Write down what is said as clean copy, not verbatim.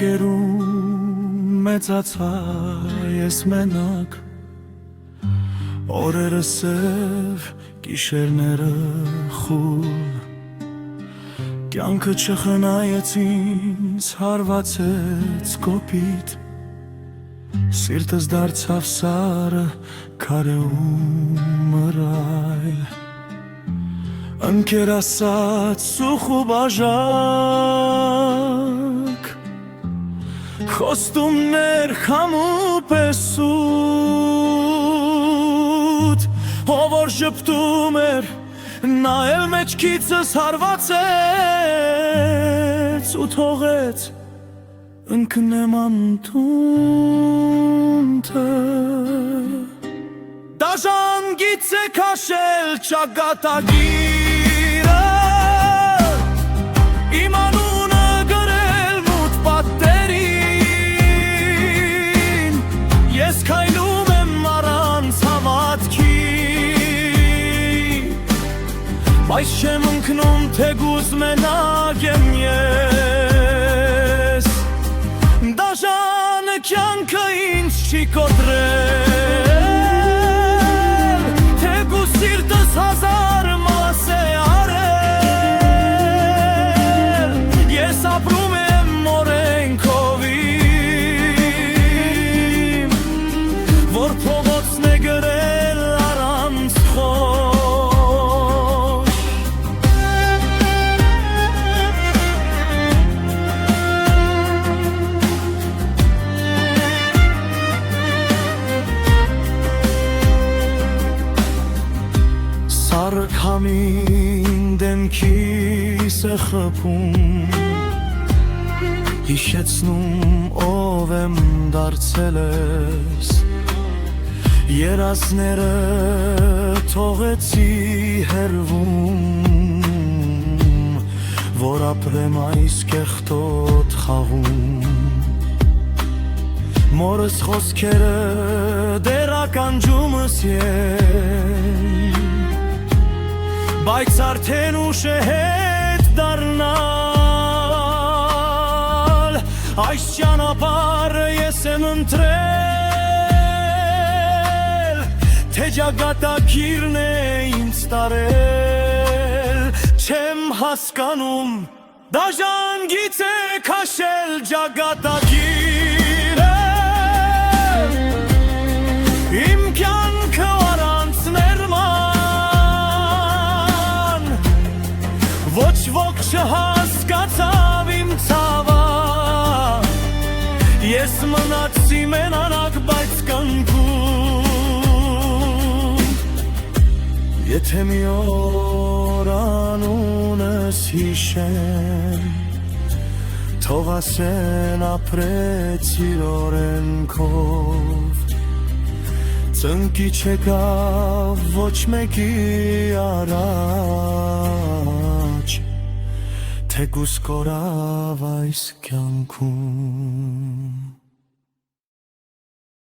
երկերում մեծացա ես մենակ, օրերը սև, գիշերները խուլ, կյանքը չխնայեց ինձ, հարվածեց կոպիտ, սիրտս դարձավ սարը, քարեում մռայլ, ընկեր ասաց սուխ ու բաժակ, խոստումներ քամու պես սուտ, ով որ ժպտում էր, նա էլ մեջքիցս հարվածեց ու թողեց ընկնեմ անտունտը, դաժան գիծ է քաշել ճակատագիրը, իմ անունը գրել մութ պատերին, ես քայլում եմ առանց հավատքի, բայց չեմ ընկնում թեկուզ մենակ եմ ես, դաժանը կյանքը ինձ չի կոտրել, թեկուզ սիրտս հազար մաս է արել, ես ապրում եմ օրենքով իմ, որ փողոցն է գրել առանց խոր. Սառը քամին դեմքիս է խփում, հիշեցնում ով եմ դարձել ես, երազները թողեցի հեռվում, որ ապրեմ այս կեղտոտ խաղում, մորս խոսքերը դեռ ականջումս են, բայց արդեն ուշ է հետ դառնալ, այս ճանապարհը ես եմ ընտրել, թե ճակատագիրն է ինձ տարել, չեմ հասկանում, դաժան գիծ է քաշել ճակատագիրը, իմ կյանքը առանց ներման, ոչ ոք չհասկացավ իմ ցավը, ես մնացի մենանակ, բայց կնքում, եթե մի օր անունս հիշեն, թող ասեն ապրեցիր օրենքով, ծնկի չեկավ ոչ մեկի առաջ, թեկուզ կորավ այս կյանքում.